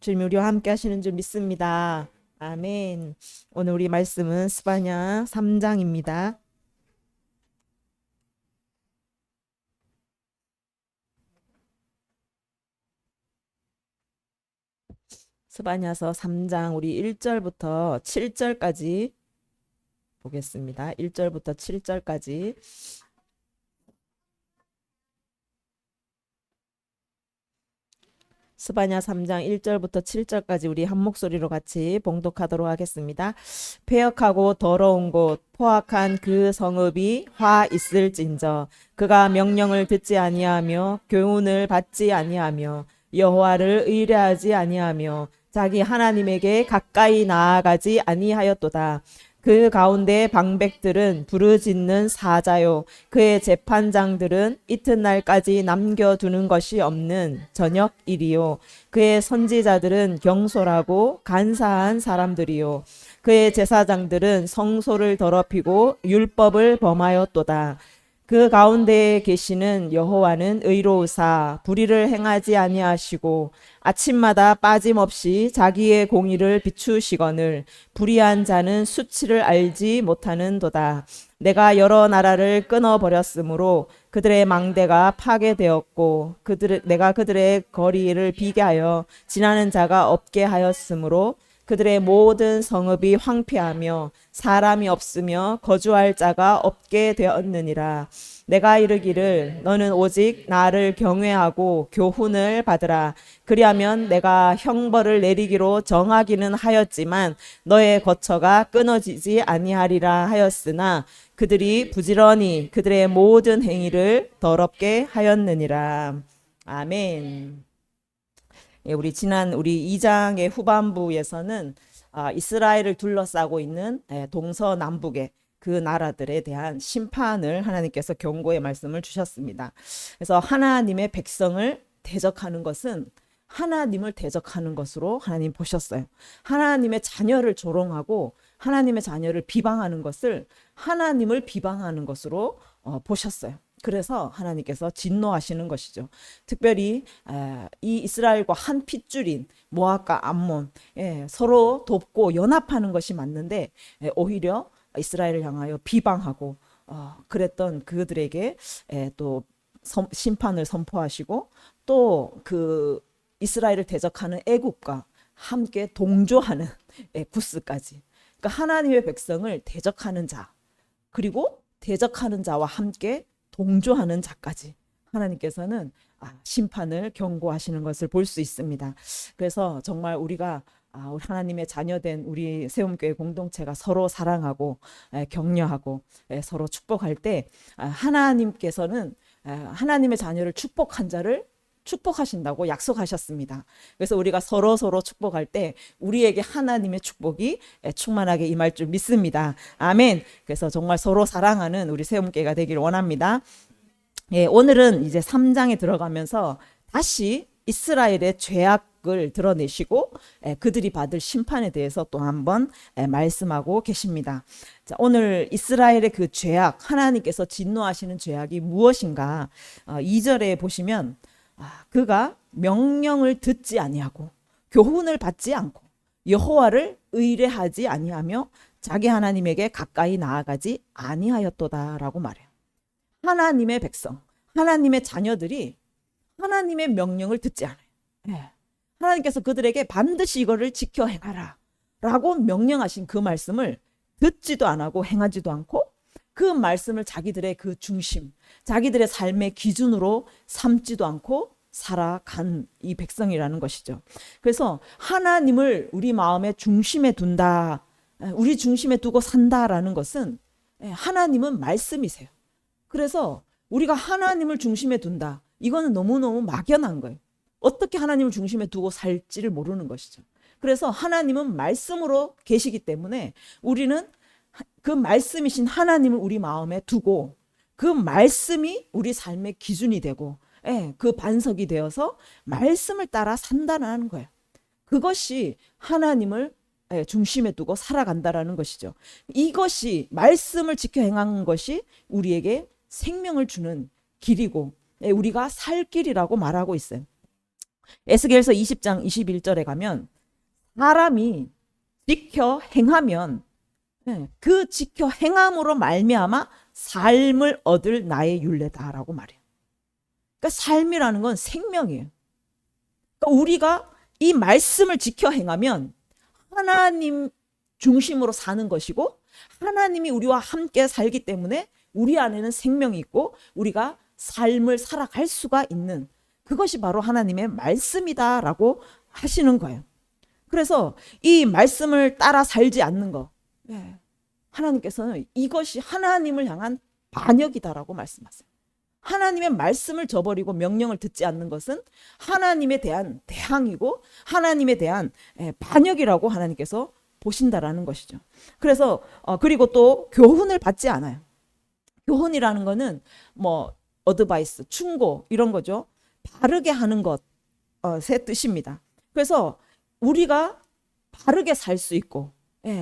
주님 우리와 함께 하시는 줄 믿습니다. 아멘. 오늘 우리 말씀은 스바냐 3장입니다. 스바냐서 3장 우리 1절부터 7절까지 보겠습니다. 1절부터 7절까지. 스바냐 3장 1절부터 7절까지 우리 한 목소리로 같이 봉독하도록 하겠습니다. 패역하고 더러운 곳 포악한 그 성읍이 화 있을진저 그가 명령을 듣지 아니하며 교훈을 받지 아니하며 여호와를 의뢰하지 아니하며 자기 하나님에게 가까이 나아가지 아니하였도다. 그 가운데 방백들은 부르짖는 사자요 그의 재판장들은 이튿날까지 남겨두는 것이 없는 저녁 일이요 그의 선지자들은 경솔하고 간사한 사람들이요 그의 제사장들은 성소를 더럽히고 율법을 범하였도다. 그 가운데에 계시는 여호와는 의로우사 불의를 행하지 아니하시고 아침마다 빠짐없이 자기의 공의를 비추시거늘 불의한 자는 수치를 알지 못하는도다. 내가 여러 나라를 끊어버렸으므로 그들의 망대가 파괴되었고 내가 그들의 거리를 비게 하여 지나는 자가 없게 하였으므로 그들의 모든 성읍이 황폐하며 사람이 없으며 거주할 자가 없게 되었느니라. 내가 이르기를 너는 오직 나를 경외하고 교훈을 받으라. 그리하면 내가 형벌을 내리기로 정하기는 하였지만 너의 거처가 끊어지지 아니하리라 하였으나 그들이 부지런히 그들의 모든 행위를 더럽게 하였느니라. 아멘. 우리 지난 우리 2장의 후반부에서는 이스라엘을 둘러싸고 있는 동서남북의 그 나라들에 대한 심판을 하나님께서 경고의 말씀을 주셨습니다. 그래서 하나님의 백성을 대적하는 것은 하나님을 대적하는 것으로 하나님 보셨어요. 하나님의 자녀를 조롱하고 하나님의 자녀를 비방하는 것을 하나님을 비방하는 것으로 보셨어요. 그래서 하나님께서 진노하시는 것이죠. 특별히 이 이스라엘과 한 핏줄인 모압과 암몬 서로 돕고 연합하는 것이 맞는데 오히려 이스라엘을 향하여 비방하고 그랬던 그들에게 또 심판을 선포하시고 또 그 이스라엘을 대적하는 애국과 함께 동조하는 구스까지. 그러니까 하나님의 백성을 대적하는 자 그리고 대적하는 자와 함께 동조하는 자까지 하나님께서는 심판을 경고하시는 것을 볼 수 있습니다. 그래서 정말 우리가 하나님의 자녀된 우리 세움교회 공동체가 서로 사랑하고 격려하고 서로 축복할 때 하나님께서는 하나님의 자녀를 축복한 자를 축복하신다고 약속하셨습니다. 그래서 우리가 서로 축복할 때 우리에게 하나님의 축복이 충만하게 임할 줄 믿습니다. 아멘. 그래서 정말 서로 사랑하는 우리 세움교회가 되기를 원합니다. 오늘은 이제 3장에 들어가면서 다시 이스라엘의 죄악을 드러내시고 그들이 받을 심판에 대해서 또 한번 말씀하고 계십니다. 자, 오늘 이스라엘의 그 죄악, 하나님께서 진노하시는 죄악이 무엇인가? 2절에 보시면 그가 명령을 듣지 아니하고 교훈을 받지 않고 여호와를 의뢰하지 아니하며 자기 하나님에게 가까이 나아가지 아니하였도다라고 말해요. 하나님의 백성, 하나님의 자녀들이 하나님의 명령을 듣지 않아요. 하나님께서 그들에게 반드시 이거를 지켜 행하라 라고 명령하신 그 말씀을 듣지도 안 하고 행하지도 않고 그 말씀을 자기들의 그 중심, 자기들의 삶의 기준으로 삼지도 않고 살아간 이 백성이라는 것이죠. 그래서 하나님을 우리 마음의 중심에 둔다, 우리 중심에 두고 산다라는 것은 하나님은 말씀이세요. 그래서 우리가 하나님을 중심에 둔다, 이거는 너무너무 막연한 거예요. 어떻게 하나님을 중심에 두고 살지를 모르는 것이죠. 그래서 하나님은 말씀으로 계시기 때문에 우리는 그 말씀이신 하나님을 우리 마음에 두고 그 말씀이 우리 삶의 기준이 되고 그 반석이 되어서 말씀을 따라 산다는 거예요. 그것이 하나님을 중심에 두고 살아간다라는 것이죠. 이것이 말씀을 지켜 행하는 것이 우리에게 생명을 주는 길이고 우리가 살 길이라고 말하고 있어요. 에스겔서 20장 21절에 가면 사람이 지켜 행하면 그 지켜 행함으로 말미암아 삶을 얻을 나의 율례다라고 말해요. 그러니까 삶이라는 건 생명이에요. 그러니까 우리가 이 말씀을 지켜 행하면 하나님 중심으로 사는 것이고 하나님이 우리와 함께 살기 때문에 우리 안에는 생명이 있고 우리가 삶을 살아갈 수가 있는 그것이 바로 하나님의 말씀이다라고 하시는 거예요. 그래서 이 말씀을 따라 살지 않는 거 하나님께서는 이것이 하나님을 향한 반역이다라고 말씀하세요. 하나님의 말씀을 저버리고 명령을 듣지 않는 것은 하나님에 대한 대항이고 하나님에 대한 반역이라고 하나님께서 보신다라는 것이죠. 그래서 그리고 또 교훈을 받지 않아요. 교훈이라는 거는 뭐 어드바이스, 충고 이런 거죠. 바르게 하는 것의 뜻입니다. 그래서 우리가 바르게 살 수 있고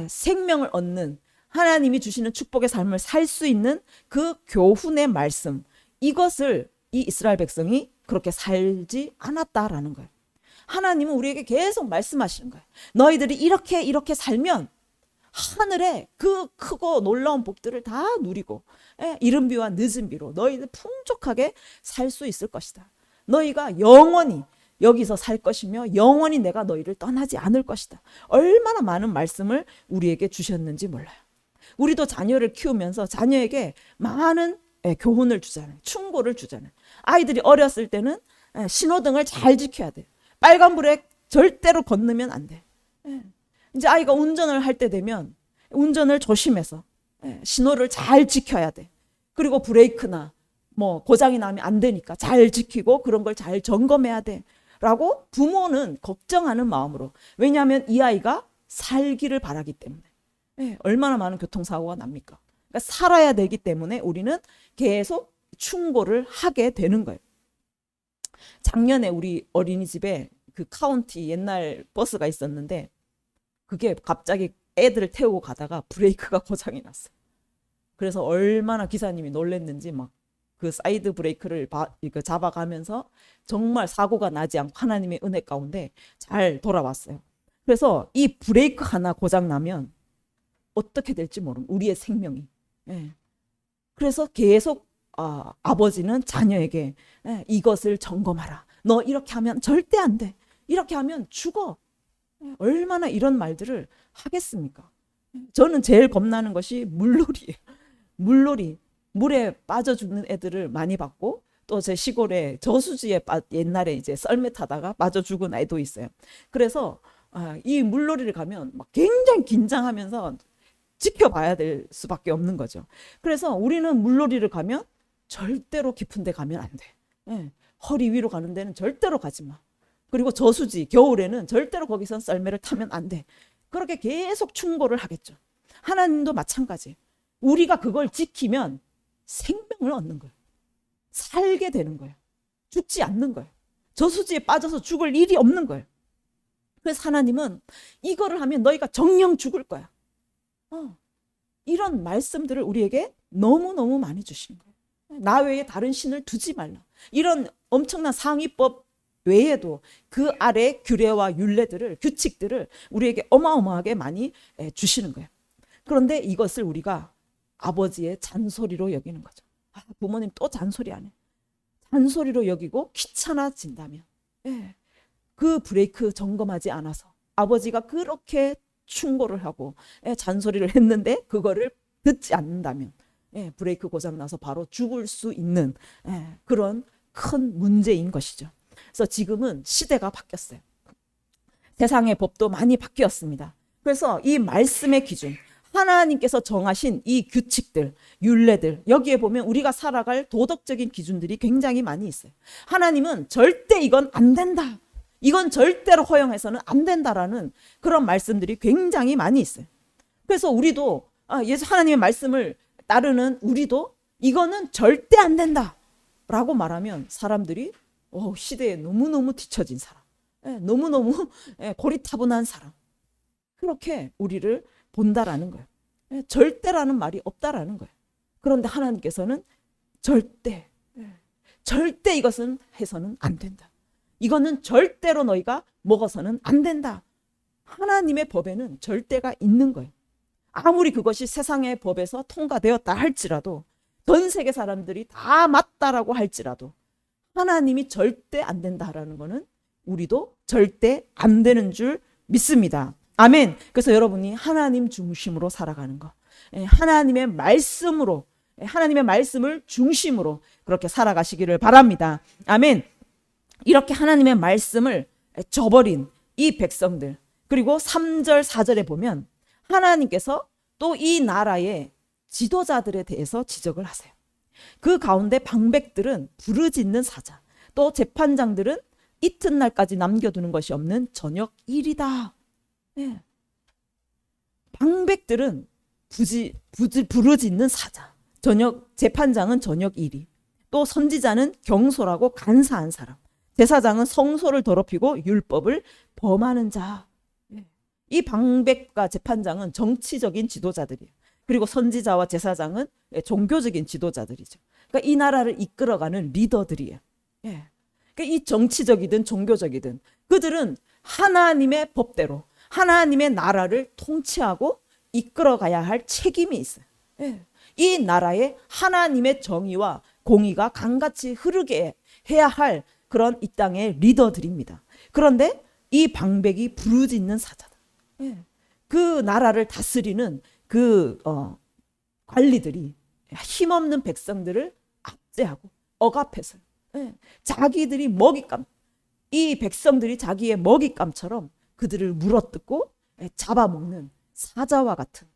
생명을 얻는 하나님이 주시는 축복의 삶을 살 수 있는 그 교훈의 말씀 이것을 이 이스라엘 백성이 그렇게 살지 않았다라는 거예요. 하나님은 우리에게 계속 말씀하시는 거예요. 너희들이 이렇게 살면 하늘에 그 크고 놀라운 복들을 다 누리고 이른 비와 늦은 비로 너희들 풍족하게 살 수 있을 것이다. 너희가 영원히 여기서 살 것이며 영원히 내가 너희를 떠나지 않을 것이다. 얼마나 많은 말씀을 우리에게 주셨는지 몰라요. 우리도 자녀를 키우면서 자녀에게 많은 교훈을 주잖아요. 충고를 주잖아요. 아이들이 어렸을 때는 신호등을 잘 지켜야 돼요. 빨간불에 절대로 건너면 안 돼. 이제 아이가 운전을 할 때 되면 운전을 조심해서 신호를 잘 지켜야 돼. 그리고 브레이크나 뭐 고장이 나면 안 되니까 잘 지키고 그런 걸 잘 점검해야 돼. 라고 부모는 걱정하는 마음으로. 왜냐하면 이 아이가 살기를 바라기 때문에. 얼마나 많은 교통사고가 납니까? 그러니까 살아야 되기 때문에 우리는 계속 충고를 하게 되는 거예요. 작년에 우리 어린이집에 그 카운티 옛날 버스가 있었는데 그게 갑자기 애들을 태우고 가다가 브레이크가 고장이 났어요. 그래서 얼마나 기사님이 놀랬는지 막 그 사이드 브레이크를 잡아가면서 정말 사고가 나지 않고 하나님의 은혜 가운데 잘 돌아왔어요. 그래서 이 브레이크 하나 고장 나면 어떻게 될지 모르는 우리의 생명이. 그래서 계속 아버지는 자녀에게 이것을 점검하라. 너 이렇게 하면 절대 안 돼. 이렇게 하면 죽어. 얼마나 이런 말들을 하겠습니까? 저는 제일 겁나는 것이 물놀이예요. 물놀이. 물에 빠져 죽는 애들을 많이 봤고 또 제 시골에 저수지에 옛날에 이제 썰매 타다가 빠져 죽은 애도 있어요. 그래서 이 물놀이를 가면 막 굉장히 긴장하면서 지켜봐야 될 수밖에 없는 거죠. 그래서 우리는 물놀이를 가면 절대로 깊은 데 가면 안 돼. 허리 위로 가는 데는 절대로 가지 마. 그리고 저수지 겨울에는 절대로 거기선 썰매를 타면 안 돼. 그렇게 계속 충고를 하겠죠. 하나님도 마찬가지. 우리가 그걸 지키면 생명을 얻는 거예요. 살게 되는 거예요. 죽지 않는 거예요. 저수지에 빠져서 죽을 일이 없는 거예요. 그래서 하나님은 이거를 하면 너희가 정령 죽을 거야. 이런 말씀들을 우리에게 너무너무 많이 주시는 거예요. 나 외에 다른 신을 두지 말라. 이런 엄청난 상위법 외에도 그 아래 규례와 율례들을 규칙들을 우리에게 어마어마하게 많이 주시는 거예요. 그런데 이것을 우리가 아버지의 잔소리로 여기는 거죠. 부모님 또 잔소리 안 해. 잔소리로 여기고 귀찮아진다면 그 브레이크 점검하지 않아서 아버지가 그렇게 충고를 하고 잔소리를 했는데 그거를 듣지 않는다면 브레이크 고장 나서 바로 죽을 수 있는 그런 큰 문제인 것이죠. 그래서 지금은 시대가 바뀌었어요. 세상의 법도 많이 바뀌었습니다. 그래서 이 말씀의 기준 하나님께서 정하신 이 규칙들, 율례들 여기에 보면 우리가 살아갈 도덕적인 기준들이 굉장히 많이 있어요. 하나님은 절대 이건 안 된다. 이건 절대로 허용해서는 안 된다라는 그런 말씀들이 굉장히 많이 있어요. 그래서 우리도 하나님의 말씀을 따르는 우리도 이거는 절대 안 된다 라고 말하면 사람들이 시대에 너무너무 뒤처진 사람, 너무너무 고리타분한 사람 그렇게 우리를 본다라는 거예요. 절대라는 말이 없다라는 거예요. 그런데 하나님께서는 절대 이것은 해서는 안 된다. 이거는 절대로 너희가 먹어서는 안 된다. 하나님의 법에는 절대가 있는 거예요. 아무리 그것이 세상의 법에서 통과되었다 할지라도, 전 세계 사람들이 다 맞다라고 할지라도 하나님이 절대 안 된다라는 거는 우리도 절대 안 되는 줄 믿습니다. 아멘. 그래서 여러분이 하나님 중심으로 살아가는 거, 하나님의 말씀으로, 하나님의 말씀을 중심으로 그렇게 살아가시기를 바랍니다. 아멘. 이렇게 하나님의 말씀을 저버린 이 백성들, 그리고 3절 4절에 보면 하나님께서 또 이 나라의 지도자들에 대해서 지적을 하세요. 그 가운데 방백들은 부르짖는 사자, 또 재판장들은 이튿날까지 남겨두는 것이 없는 저녁 일이다. 네. 방백들은 부르짖는 사자, 재판장은 저녁 일이, 또 선지자는 경솔하고 간사한 사람, 제사장은 성소를 더럽히고 율법을 범하는 자. 이 방백과 재판장은 정치적인 지도자들이에요. 그리고 선지자와 제사장은 종교적인 지도자들이죠. 그러니까 이 나라를 이끌어가는 리더들이에요. 그러니까 이 정치적이든 종교적이든 그들은 하나님의 법대로 하나님의 나라를 통치하고 이끌어가야 할 책임이 있어요. 이 나라에 하나님의 정의와 공의가 강같이 흐르게 해야 할 그런 이 땅의 리더들입니다. 그런데 이 방백이 부르짖는 사자다. 그 나라를 다스리는 그 관리들이 힘없는 백성들을 압제하고 억압해서 자기들이 먹잇감, 이 백성들이 자기의 먹잇감처럼 그들을 물어뜯고 잡아먹는 사자와 같은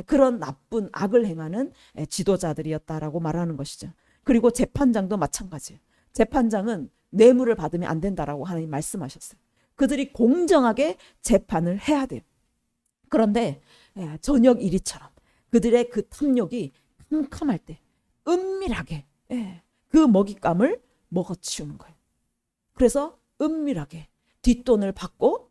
그런 나쁜 악을 행하는 지도자들이었다라고 말하는 것이죠. 그리고 재판장도 마찬가지예요. 재판장은 뇌물을 받으면 안 된다라고 하나님 말씀하셨어요. 그들이 공정하게 재판을 해야 돼요. 그런데 저녁 일이처럼 그들의 그 탐욕이 캄캄할 때 은밀하게 그 먹잇감을 먹어치우는 거예요. 그래서 은밀하게 뒷돈을 받고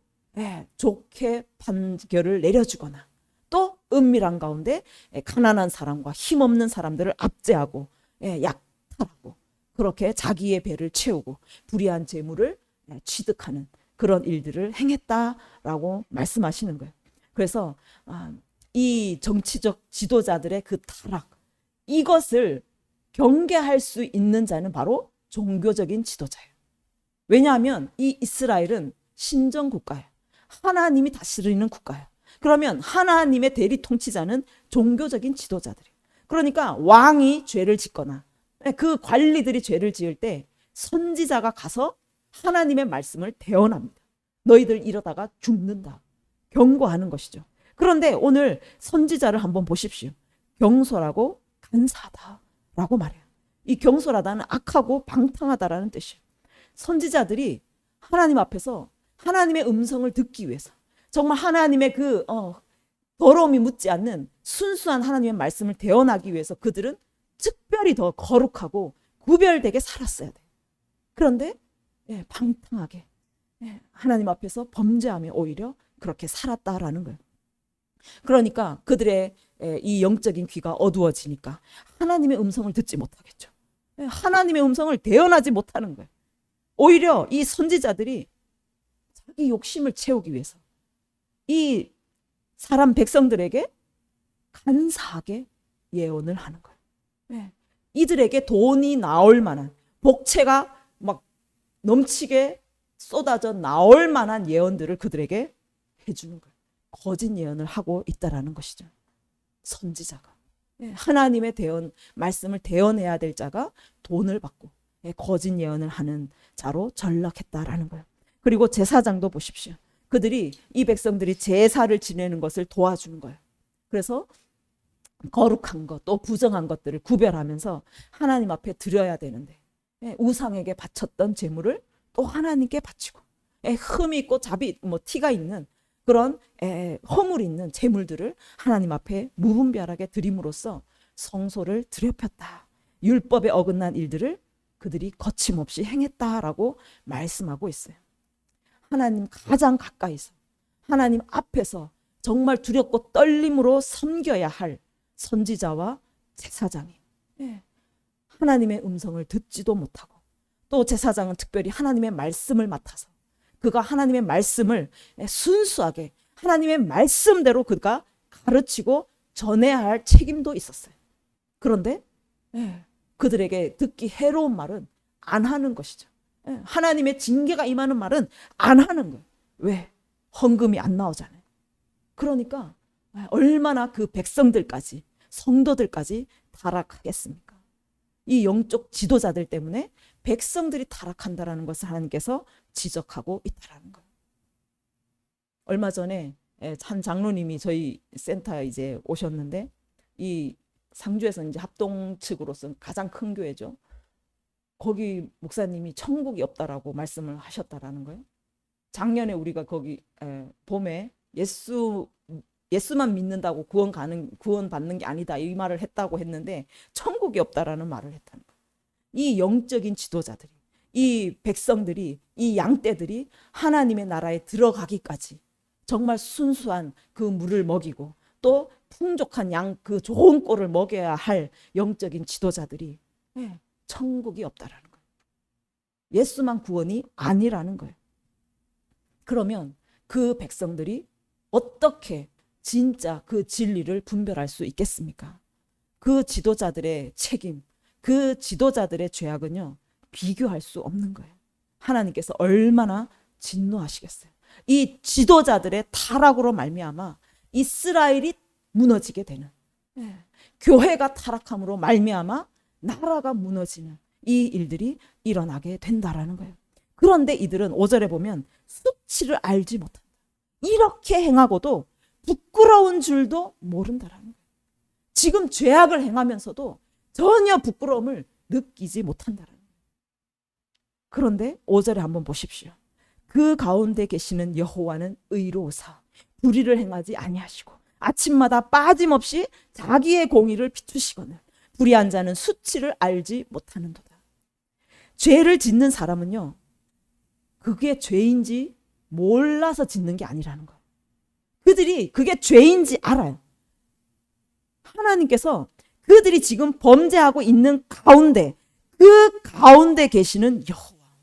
좋게 판결을 내려주거나, 또 은밀한 가운데 가난한 사람과 힘없는 사람들을 압제하고 약탈하고 그렇게 자기의 배를 채우고 불의한 재물을 취득하는 그런 일들을 행했다라고 말씀하시는 거예요. 그래서 이 정치적 지도자들의 그 타락, 이것을 경계할 수 있는 자는 바로 종교적인 지도자예요. 왜냐하면 이 이스라엘은 신정 국가예요. 하나님이 다스리는 국가예요. 그러면 하나님의 대리 통치자는 종교적인 지도자들이에요. 그러니까 왕이 죄를 짓거나 그 관리들이 죄를 지을 때 선지자가 가서 하나님의 말씀을 대언합니다. 너희들 이러다가 죽는다. 경고하는 것이죠. 그런데 오늘 선지자를 한번 보십시오. 경솔하고 간사하다라고 말해요. 이 경솔하다는 악하고 방탕하다라는 뜻이에요. 선지자들이 하나님 앞에서 하나님의 음성을 듣기 위해서, 정말 하나님의 그 더러움이 묻지 않는 순수한 하나님의 말씀을 대언하기 위해서 그들은 특별히 더 거룩하고 구별되게 살았어야 돼요. 그런데 방탕하게 하나님 앞에서 범죄하며 오히려 그렇게 살았다라는 거예요. 그러니까 그들의 이 영적인 귀가 어두워지니까 하나님의 음성을 듣지 못하겠죠. 하나님의 음성을 대언하지 못하는 거예요. 오히려 이 선지자들이 자기 욕심을 채우기 위해서 이 사람 백성들에게 간사하게 예언을 하는 거예요. 이들에게 돈이 나올 만한, 복채가 막 넘치게 쏟아져 나올 만한 예언들을 그들에게 해주는 거예요. 거짓 예언을 하고 있다라는 것이죠. 선지자가 하나님의 대언, 말씀을 대언해야 될 자가 돈을 받고 거짓 예언을 하는 자로 전락했다라는 거예요. 그리고 제사장도 보십시오. 그들이 이 백성들이 제사를 지내는 것을 도와주는 거예요. 그래서 거룩한 것, 또 부정한 것들을 구별하면서 하나님 앞에 드려야 되는데 우상에게 바쳤던 제물을 또 하나님께 바치고 흠이 있고 잡이 티가 있는 그런 허물 있는 제물들을 하나님 앞에 무분별하게 드림으로써 성소를 드럽혔다. 율법에 어긋난 일들을 그들이 거침없이 행했다라고 말씀하고 있어요. 하나님 가장 가까이서 하나님 앞에서 정말 두렵고 떨림으로 섬겨야 할 선지자와 제사장이 하나님의 음성을 듣지도 못하고 또 제사장은 특별히 하나님의 말씀을 맡아서 그가 하나님의 말씀을 순수하게 하나님의 말씀대로 그가 가르치고 전해야 할 책임도 있었어요. 그런데 그들에게 듣기 해로운 말은 안 하는 것이죠. 하나님의 징계가 임하는 말은 안 하는 거예요. 왜? 헌금이 안 나오잖아요. 그러니까 얼마나 그 백성들까지 성도들까지 타락하겠습니까? 이 영적 지도자들 때문에 백성들이 타락한다라는 것을 하나님께서 지적하고 있다라는 거예요. 얼마 전에 한 장로님이 저희 센터에 이제 오셨는데, 이 상주에서 이제 합동 측으로서 가장 큰 교회죠. 거기 목사님이 천국이 없다라고 말씀을 하셨다라는 거예요. 작년에 우리가 거기 봄에 예수만 믿는다고 구원 받는 게 아니다 이 말을 했다고 했는데 천국이 없다라는 말을 했다는 거예요. 이 영적인 지도자들이, 이 백성들이, 이 양떼들이 하나님의 나라에 들어가기까지 정말 순수한 그 물을 먹이고 또 풍족한 그 좋은 꼴을 먹여야 할 영적인 지도자들이 천국이 없다라는 거예요. 예수만 구원이 아니라는 거예요. 그러면 그 백성들이 어떻게 진짜 그 진리를 분별할 수 있겠습니까? 그 지도자들의 책임, 그 지도자들의 죄악은요, 비교할 수 없는 거예요. 하나님께서 얼마나 진노하시겠어요. 이 지도자들의 타락으로 말미암아 이스라엘이 무너지게 되는, 교회가 타락함으로 말미암아 나라가 무너지는 이 일들이 일어나게 된다라는 거예요. 그런데 이들은 5절에 보면 수치를 알지 못한다. 이렇게 행하고도 부끄러운 줄도 모른다라는 거예요. 지금 죄악을 행하면서도 전혀 부끄러움을 느끼지 못한다라는 거예요. 그런데 5절에 한번 보십시오. 그 가운데 계시는 여호와는 의로우사 불의를 행하지 아니하시고 아침마다 빠짐없이 자기의 공의를 비추시거늘 불의한 자는 수치를 알지 못하는도다. 죄를 짓는 사람은요, 그게 죄인지 몰라서 짓는 게 아니라는 거예요. 그들이 그게 죄인지 알아요. 하나님께서 그들이 지금 범죄하고 있는 가운데, 그 가운데 계시는 여호와,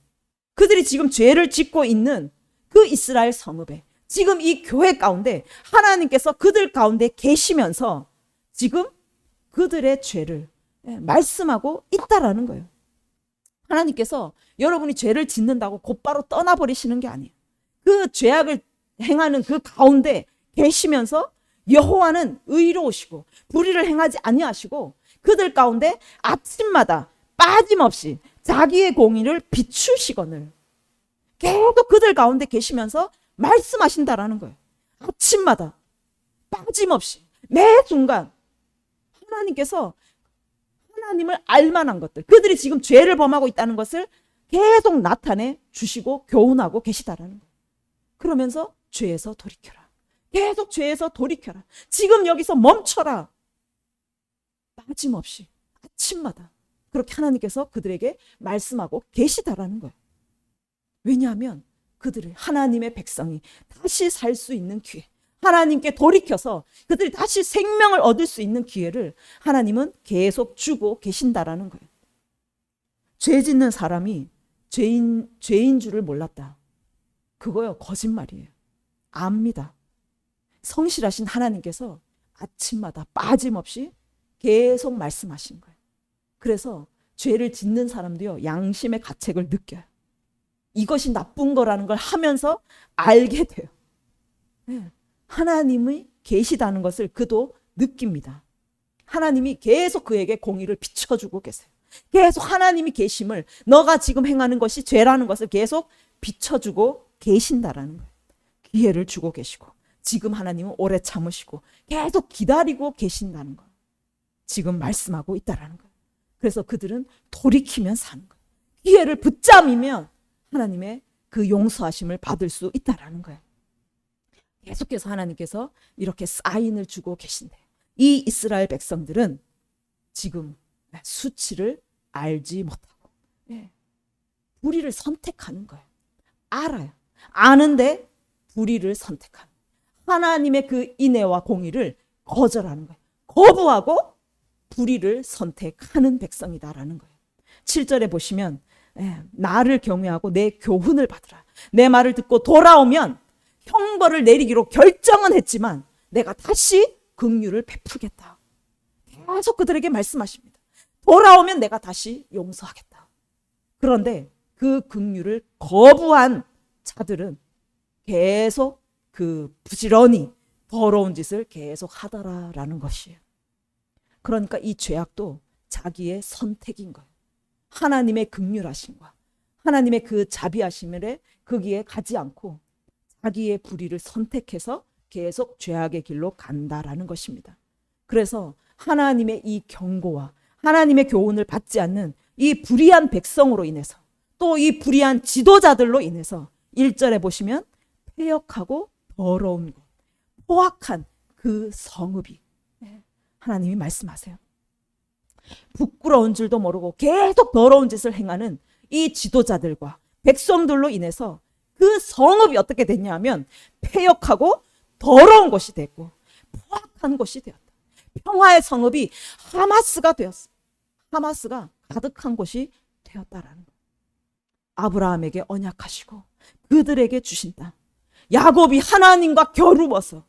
그들이 지금 죄를 짓고 있는 그 이스라엘 성읍에, 지금 이 교회 가운데 하나님께서 그들 가운데 계시면서 지금 그들의 죄를 말씀하고 있다라는 거예요. 하나님께서 여러분이 죄를 짓는다고 곧바로 떠나버리시는 게 아니에요. 그 죄악을 행하는 그 가운데 계시면서 여호와는 의로우시고 불의를 행하지 아니하시고 그들 가운데 아침마다 빠짐없이 자기의 공의를 비추시거늘 계속 그들 가운데 계시면서 말씀하신다라는 거예요. 아침마다 빠짐없이 매 순간 하나님께서 하나님을 알만한 것들, 그들이 지금 죄를 범하고 있다는 것을 계속 나타내 주시고 교훈하고 계시다라는 거예요. 그러면서 죄에서 돌이켜라. 계속 죄에서 돌이켜라. 지금 여기서 멈춰라. 빠짐없이 아침마다 그렇게 하나님께서 그들에게 말씀하고 계시다라는 거예요. 왜냐하면 그들을, 하나님의 백성이 다시 살 수 있는 기회, 하나님께 돌이켜서 그들이 다시 생명을 얻을 수 있는 기회를 하나님은 계속 주고 계신다라는 거예요. 죄 짓는 사람이 죄인 줄을 몰랐다. 그거요, 거짓말이에요. 압니다. 성실하신 하나님께서 아침마다 빠짐없이 계속 말씀하시는 거예요. 그래서 죄를 짓는 사람도요, 양심의 가책을 느껴요. 이것이 나쁜 거라는 걸 하면서 알게 돼요. 하나님이 계시다는 것을 그도 느낍니다. 하나님이 계속 그에게 공의를 비춰주고 계세요. 계속 하나님이 계심을, 너가 지금 행하는 것이 죄라는 것을 계속 비춰주고 계신다라는 거예요. 기회를 주고 계시고 지금 하나님은 오래 참으시고 계속 기다리고 계신다는 거예요. 지금 말씀하고 있다라는 거예요. 그래서 그들은 돌이키면 사는 거예요. 기회를 붙잡으면 하나님의 그 용서하심을 받을 수 있다라는 거예요. 계속해서 하나님께서 이렇게 사인을 주고 계신데 이 이스라엘 백성들은 지금 수치를 알지 못하고 불의를 선택하는 거예요. 알아요. 아는데 불의를 선택하는, 하나님의 그 인애와 공의를 거절하는 거예요. 거부하고 불의를 선택하는 백성이다라는 거예요. 7절에 보시면 나를 경외하고 내 교훈을 받으라. 내 말을 듣고 돌아오면 형벌을 내리기로 결정은 했지만 내가 다시 긍휼을 베풀겠다. 계속 그들에게 말씀하십니다. 돌아오면 내가 다시 용서하겠다. 그런데 그 긍휼을 거부한 자들은 계속 그 부지런히 더러운 짓을 계속 하더라라는 것이에요. 그러니까 이 죄악도 자기의 선택인 거예요. 하나님의 긍휼하심과 하나님의 그 자비하심에 거기에 가지 않고 자기의 불의를 선택해서 계속 죄악의 길로 간다라는 것입니다. 그래서 하나님의 이 경고와 하나님의 교훈을 받지 않는 이 불의한 백성으로 인해서 또 이 불의한 지도자들로 인해서 1절에 보시면 패역하고 더러운 것, 포악한 그 성읍이 하나님이 말씀하세요. 부끄러운 줄도 모르고 계속 더러운 짓을 행하는 이 지도자들과 백성들로 인해서 그 성읍이 어떻게 됐냐면 패역하고 더러운 곳이 됐고 포악한 곳이 되었다. 평화의 성읍이 하마스가 되었어. 하마스가 가득한 곳이 되었다라는 거예요. 아브라함에게 언약하시고 그들에게 주신 땅. 야곱이 하나님과 겨루어서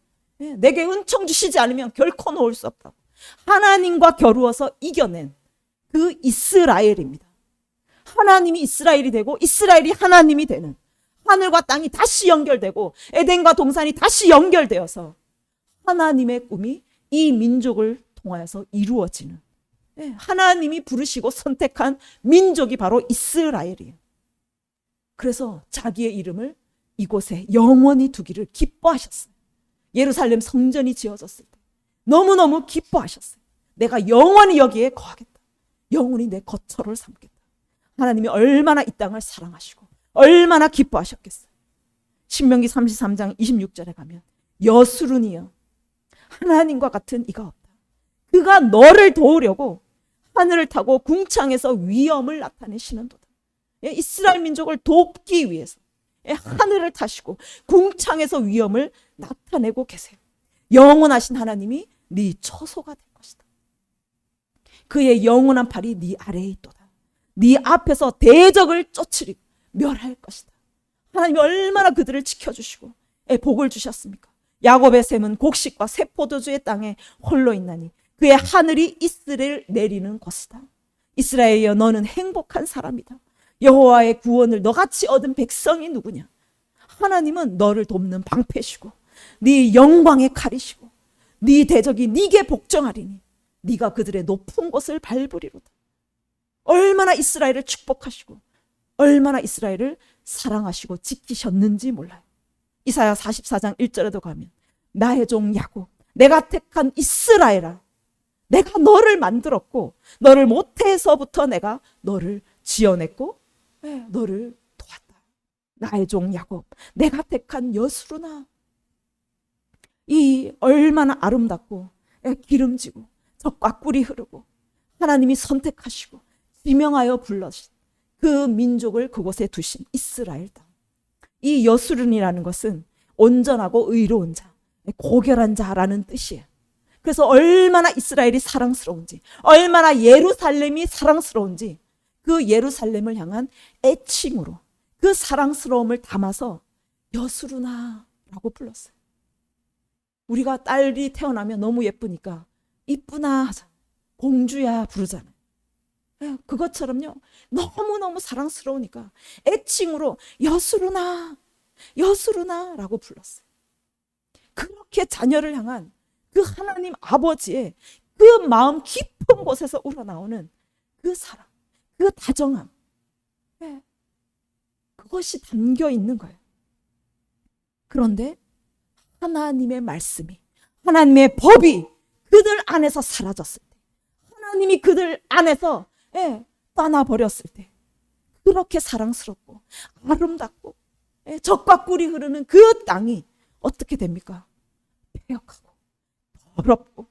내게 은총 주시지 않으면 결코 놓을 수 없다고. 하나님과 겨루어서 이겨낸 그 이스라엘입니다. 하나님이 이스라엘이 되고 이스라엘이 하나님이 되는 하늘과 땅이 다시 연결되고 에덴과 동산이 다시 연결되어서 하나님의 꿈이 이 민족을 통하여서 이루어지는 하나님이 부르시고 선택한 민족이 바로 이스라엘이에요. 그래서 자기의 이름을 이곳에 영원히 두기를 기뻐하셨어요. 예루살렘 성전이 지어졌을 때 너무너무 기뻐하셨어요. 내가 영원히 여기에 거하겠다. 영원히 내 거처를 삼겠다. 하나님이 얼마나 이 땅을 사랑하시고 얼마나 기뻐하셨겠어요. 신명기 33장 26절에 가면 여수run이여 하나님과 같은 이가 없다. 그가 너를 도우려고 하늘을 타고 궁창에서 위엄을 나타내시는도다. 이스라엘 민족을 돕기 위해서 하늘을 타시고 궁창에서 위엄을 나타내고 계세요. 영원하신 하나님이 네 처소가 될 것이다. 그의 영원한 팔이 네 아래에 있도다. 네 앞에서 대적을 쫓으리고 멸할 것이다. 하나님이 얼마나 그들을 지켜주시고 복을 주셨습니까? 야곱의 샘은 곡식과 새 포도주의 땅에 홀로 있나니 그의 하늘이 이스라엘을 내리는 곳이다. 이스라엘이여 너는 행복한 사람이다. 여호와의 구원을 너같이 얻은 백성이 누구냐? 하나님은 너를 돕는 방패시고 네 영광의 칼이시고 네 대적이 네게 복종하리니 네가 그들의 높은 곳을 밟으리로다. 얼마나 이스라엘을 축복하시고 얼마나 이스라엘을 사랑하시고 지키셨는지 몰라요. 이사야 44장 1절에도 가면 나의 종 야곱 내가 택한 이스라엘아 내가 너를 만들었고 너를 모태에서부터 내가 너를 지어냈고 너를 도왔다. 나의 종 야곱 내가 택한 여수run아. 이 얼마나 아름답고 기름지고 젖과 꿀이 흐르고 하나님이 선택하시고 지명하여 불러신 그 민족을 그곳에 두신 이스라엘 땅. 이 여수run이라는 것은 온전하고 의로운 자, 고결한 자라는 뜻이에요. 그래서 얼마나 이스라엘이 사랑스러운지, 얼마나 예루살렘이 사랑스러운지 그 예루살렘을 향한 애칭으로 그 사랑스러움을 담아서 여수run아라고 불렀어요. 우리가 딸이 태어나면 너무 예쁘니까 이쁘나 하자, 공주야 부르잖아요. 그것처럼요 너무너무 사랑스러우니까 애칭으로 여수run아 여수run아라고 불렀어요. 그렇게 자녀를 향한 그 하나님 아버지의 그 마음 깊은 곳에서 우러나오는 그 사랑, 그 다정함, 그것이 담겨 있는 거예요. 그런데 하나님의 말씀이, 하나님의 법이 그들 안에서 사라졌을 때, 하나님이 그들 안에서 떠나버렸을 때 그렇게 사랑스럽고 아름답고 젖과 꿀이 흐르는 그 땅이 어떻게 됩니까? 폐역하고 더럽고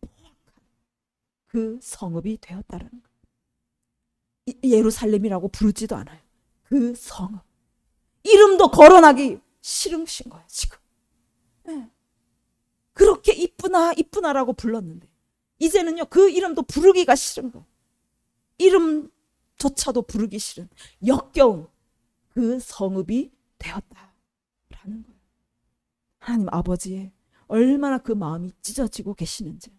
포악한 그 성읍이 되었다는 거예요. 예루살렘이라고 부르지도 않아요. 그 성읍. 이름도 거론하기 싫으신 거예요 지금. 그렇게 이쁘나 이쁘나라고 불렀는데 이제는요 그 이름도 부르기가 싫은 거예요. 이름도 이름조차도 부르기 싫은 역겨운 그 성읍이 되었다라는 거예요. 하나님 아버지의 얼마나 그 마음이 찢어지고 계시는지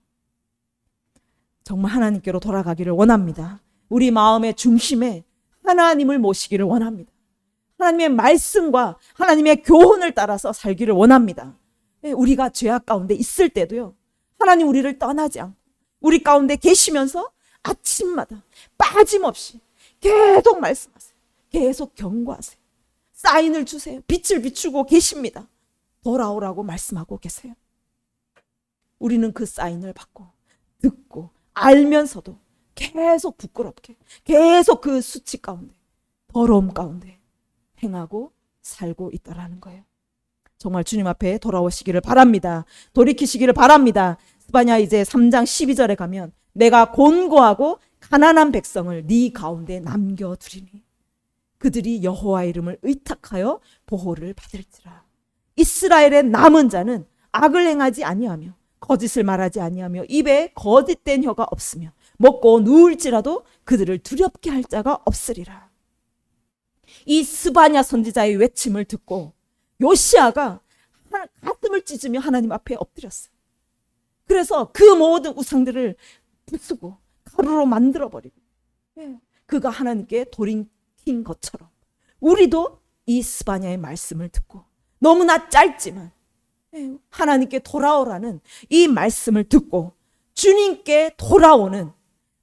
정말 하나님께로 돌아가기를 원합니다. 우리 마음의 중심에 하나님을 모시기를 원합니다. 하나님의 말씀과 하나님의 교훈을 따라서 살기를 원합니다. 우리가 죄악 가운데 있을 때도요, 하나님 우리를 떠나지 않고 우리 가운데 계시면서 아침마다 빠짐없이 계속 말씀하세요. 계속 경고하세요. 사인을 주세요. 빛을 비추고 계십니다. 돌아오라고 말씀하고 계세요. 우리는 그 사인을 받고 듣고 알면서도 계속 부끄럽게, 계속 그 수치 가운데, 더러움 가운데 행하고 살고 있다라는 거예요. 정말 주님 앞에 돌아오시기를 바랍니다. 돌이키시기를 바랍니다. 스바냐 이제 3장 12절에 가면 내가 곤고하고 가난한 백성을 네 가운데 남겨두리니 그들이 여호와 이름을 의탁하여 보호를 받을지라. 이스라엘의 남은 자는 악을 행하지 아니하며 거짓을 말하지 아니하며 입에 거짓된 혀가 없으며 먹고 누울지라도 그들을 두렵게 할 자가 없으리라. 이 스바냐 선지자의 외침을 듣고 요시아가 가슴을 찢으며 하나님 앞에 엎드렸어요. 그래서 그 모든 우상들을 부수고 가루로 만들어버리고 그가 하나님께 돌이킨 것처럼 우리도 이 스바냐의 말씀을 듣고 너무나 짧지만 하나님께 돌아오라는 이 말씀을 듣고 주님께 돌아오는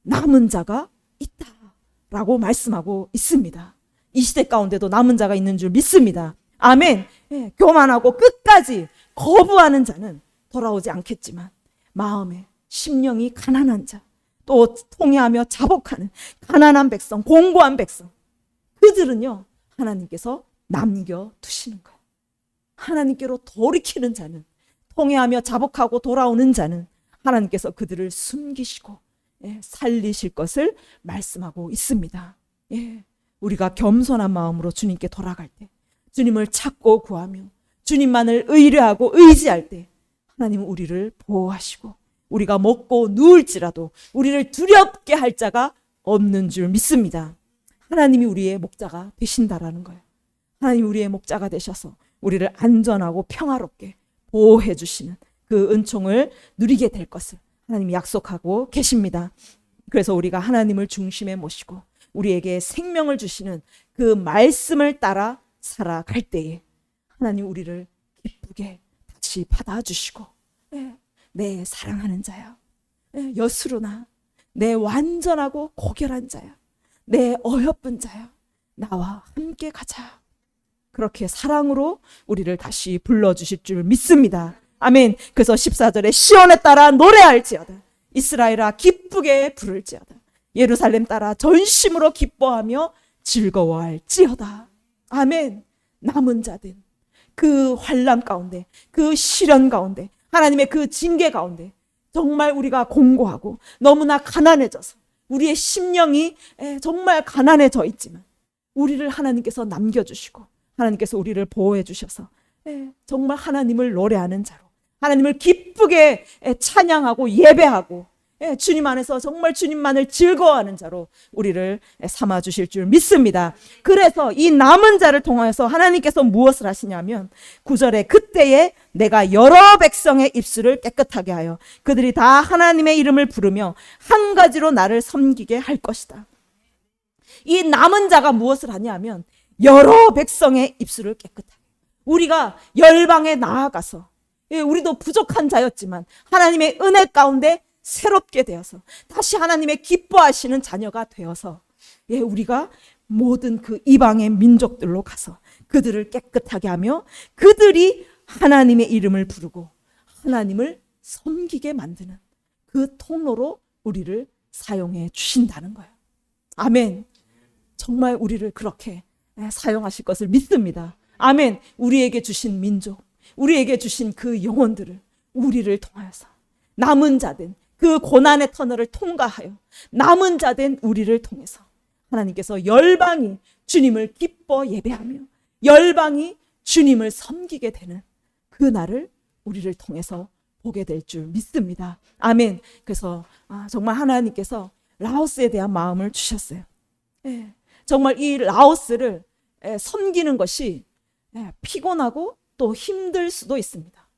남은 자가 있다라고 말씀하고 있습니다. 이 시대 가운데도 남은 자가 있는 줄 믿습니다. 아멘. 교만하고 끝까지 거부하는 자는 돌아오지 않겠지만 마음에 심령이 가난한 자, 또 통회하며 자복하는 가난한 백성, 공고한 백성, 그들은요 하나님께서 남겨두시는 거예요. 하나님께로 돌이키는 자는, 통회하며 자복하고 돌아오는 자는 하나님께서 그들을 숨기시고 살리실 것을 말씀하고 있습니다. 우리가 겸손한 마음으로 주님께 돌아갈 때, 주님을 찾고 구하며 주님만을 의뢰하고 의지할 때 하나님은 우리를 보호하시고 우리가 먹고 누울지라도 우리를 두렵게 할 자가 없는 줄 믿습니다. 하나님이 우리의 목자가 되신다라는 거예요. 하나님이 우리의 목자가 되셔서 우리를 안전하고 평화롭게 보호해 주시는 그 은총을 누리게 될 것을 하나님이 약속하고 계십니다. 그래서 우리가 하나님을 중심에 모시고 우리에게 생명을 주시는 그 말씀을 따라 살아갈 때에 하나님 우리를 기쁘게 다시 받아주시고 내 사랑하는 자야, 여수로나 내 완전하고 고결한 자야, 내 어여쁜 자야, 나와 함께 가자. 그렇게 사랑으로 우리를 다시 불러주실 줄 믿습니다. 아멘. 그래서 14절에 시온에 따라 노래할지어다, 이스라엘아 기쁘게 부를지어다, 예루살렘 따라 전심으로 기뻐하며 즐거워할지어다. 아멘. 남은 자들, 그 환난 가운데, 그 시련 가운데, 하나님의 그 징계 가운데 정말 우리가 공고하고 너무나 가난해져서 우리의 심령이 정말 가난해져 있지만 우리를 하나님께서 남겨주시고 하나님께서 우리를 보호해 주셔서 정말 하나님을 노래하는 자로, 하나님을 기쁘게 찬양하고 예배하고 주님 안에서 정말 주님만을 즐거워하는 자로 우리를 삼아주실 줄 믿습니다. 그래서 이 남은 자를 통하여서 하나님께서 무엇을 하시냐면 9절에 그때에 내가 여러 백성의 입술을 깨끗하게 하여 그들이 다 하나님의 이름을 부르며 한 가지로 나를 섬기게 할 것이다. 이 남은 자가 무엇을 하냐면 여러 백성의 입술을 깨끗하게, 우리가 열방에 나아가서 우리도 부족한 자였지만 하나님의 은혜 가운데 새롭게 되어서 다시 하나님의 기뻐하시는 자녀가 되어서 우리가 모든 그 이방의 민족들로 가서 그들을 깨끗하게 하며 그들이 하나님의 이름을 부르고 하나님을 섬기게 만드는 그 통로로 우리를 사용해 주신다는 거예요. 아멘. 정말 우리를 그렇게 사용하실 것을 믿습니다. 아멘. 우리에게 주신 민족, 우리에게 주신 그 영혼들을 우리를 통하여서 남은 자된 그 고난의 터널을 통과하여 남은 자된 우리를 통해서 하나님께서 열방이 주님을 기뻐 예배하며 열방이 주님을 섬기게 되는 그 날을 우리를 통해서 보게 될 줄 믿습니다. 아멘. 그래서 정말 하나님께서 라오스에 대한 마음을 주셨어요. 예, 정말 이 라오스를 섬기는 것이 피곤하고 또 힘들 수도 있습니다.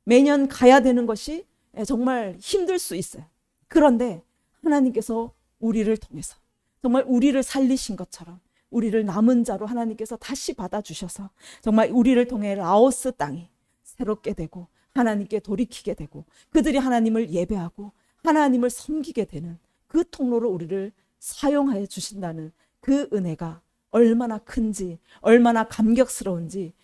매년 가야 되는 것이 정말 힘들 수 있어요. 그런데 하나님께서 우리를 통해서 정말 우리를 살리신 것처럼 우리를 남은 자로 하나님께서 다시 받아주셔서 정말 우리를 통해 라오스 땅이 새롭게 되고 하나님께 돌이키게 되고 그들이 하나님을 예배하고 하나님을 섬기게 되는 그 통로로 우리를 사용하여 주신다는 그 은혜가 얼마나 큰지 얼마나 감격스러운지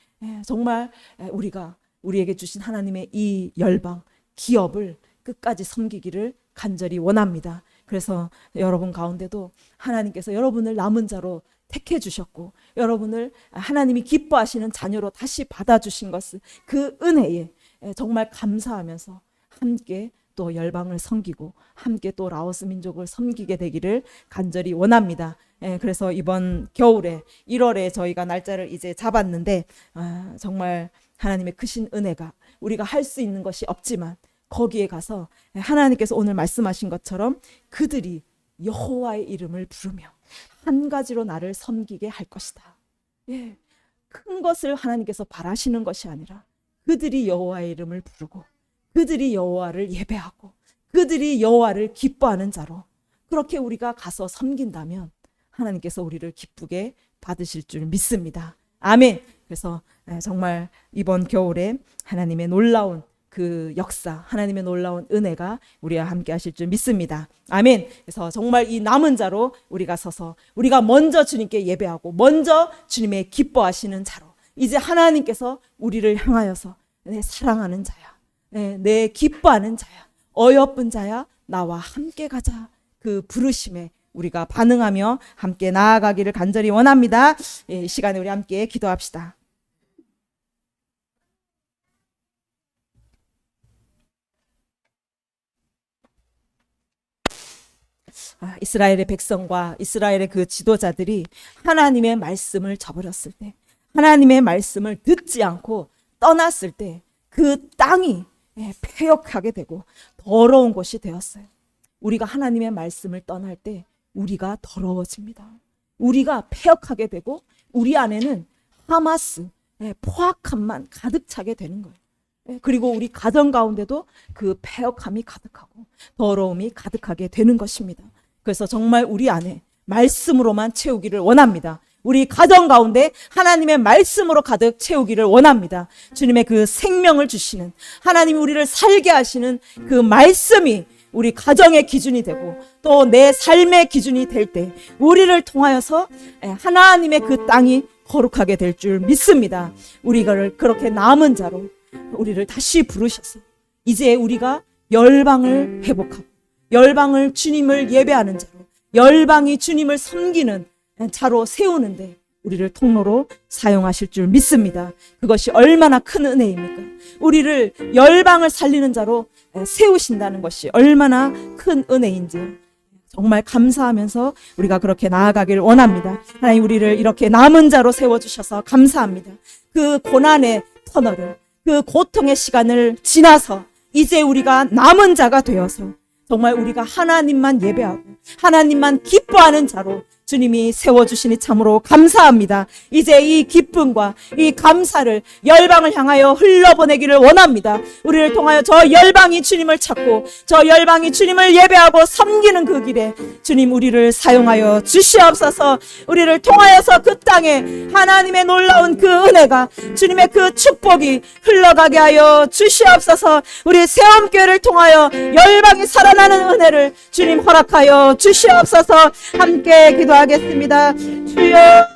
정말 우리가 우리에게 주신 하나님의 이 열방 기업을 끝까지 섬기기를 간절히 원합니다. 그래서 여러분 가운데도 하나님께서 여러분을 남은 자로 택해 주셨고 여러분을 하나님이 기뻐하시는 자녀로 다시 받아주신 것을 그 은혜에 정말 감사하면서 함께 또 열방을 섬기고 함께 또 라오스 민족을 섬기게 되기를 간절히 원합니다. 그래서 이번 겨울에 1월에 저희가 날짜를 이제 잡았는데 정말 하나님의 크신 은혜가 우리가 할 수 있는 것이 없지만 거기에 가서 하나님께서 오늘 말씀하신 것처럼 그들이 여호와의 이름을 부르며 한 가지로 나를 섬기게 할 것이다. 큰 것을 하나님께서 바라시는 것이 아니라 그들이 여호와의 이름을 부르고 그들이 여호와를 예배하고 그들이 여호와를 기뻐하는 자로 그렇게 우리가 가서 섬긴다면 하나님께서 우리를 기쁘게 받으실 줄 믿습니다. 아멘. 그래서 정말 이번 겨울에 하나님의 놀라운 그 역사, 하나님의 놀라운 은혜가 우리와 함께 하실 줄 믿습니다. 아멘. 그래서 정말 이 남은 자로 우리가 서서 우리가 먼저 주님께 예배하고 먼저 주님의 기뻐하시는 자로 이제 하나님께서 우리를 향하여서 내 사랑하는 자야, 내 기뻐하는 자야, 어여쁜 자야, 나와 함께 가자. 그 부르심에 우리가 반응하며 함께 나아가기를 간절히 원합니다. 이 시간에 우리 함께 기도합시다. 이스라엘의 백성과 이스라엘의 그 지도자들이 하나님의 말씀을 저버렸을 때, 하나님의 말씀을 듣지 않고 떠났을 때 그 땅이 폐역하게 되고 더러운 곳이 되었어요. 우리가 하나님의 말씀을 떠날 때 우리가 더러워집니다. 우리가 폐역하게 되고 우리 안에는 하마스, 포악함만 가득 차게 되는 거예요. 그리고 우리 가정 가운데도 그 폐역함이 가득하고 더러움이 가득하게 되는 것입니다. 그래서 정말 우리 안에 말씀으로만 채우기를 원합니다. 우리 가정 가운데 하나님의 말씀으로 가득 채우기를 원합니다. 주님의 그 생명을 주시는 하나님이 우리를 살게 하시는 그 말씀이 우리 가정의 기준이 되고 또 내 삶의 기준이 될 때 우리를 통하여서 하나님의 그 땅이 거룩하게 될 줄 믿습니다. 우리가 그렇게 남은 자로 우리를 다시 부르셔서 이제 우리가 열방을 회복하고 열방을 주님을 예배하는 자로 열방이 주님을 섬기는 자로 세우는데 우리를 통로로 사용하실 줄 믿습니다. 그것이 얼마나 큰 은혜입니까? 우리를 열방을 살리는 자로 세우신다는 것이 얼마나 큰 은혜인지요. 정말 감사하면서 우리가 그렇게 나아가길 원합니다. 하나님 우리를 이렇게 남은 자로 세워주셔서 감사합니다. 그 고난의 터널을 그 고통의 시간을 지나서 이제 우리가 남은 자가 되어서 정말 우리가 하나님만 예배하고 하나님만 기뻐하는 자로 주님이 세워주시니 참으로 감사합니다. 이제 이 기쁨과 이 감사를 열방을 향하여 흘러보내기를 원합니다. 우리를 통하여 저 열방이 주님을 찾고 저 열방이 주님을 예배하고 섬기는 그 길에 주님 우리를 사용하여 주시옵소서. 우리를 통하여서 그 땅에 하나님의 놀라운 그 은혜가 주님의 그 축복이 흘러가게 하여 주시옵소서. 우리 새엄교회를 통하여 열방이 살아나는 은혜를 주님 허락하여 주시옵소서. 함께 기도하겠습니다. 주여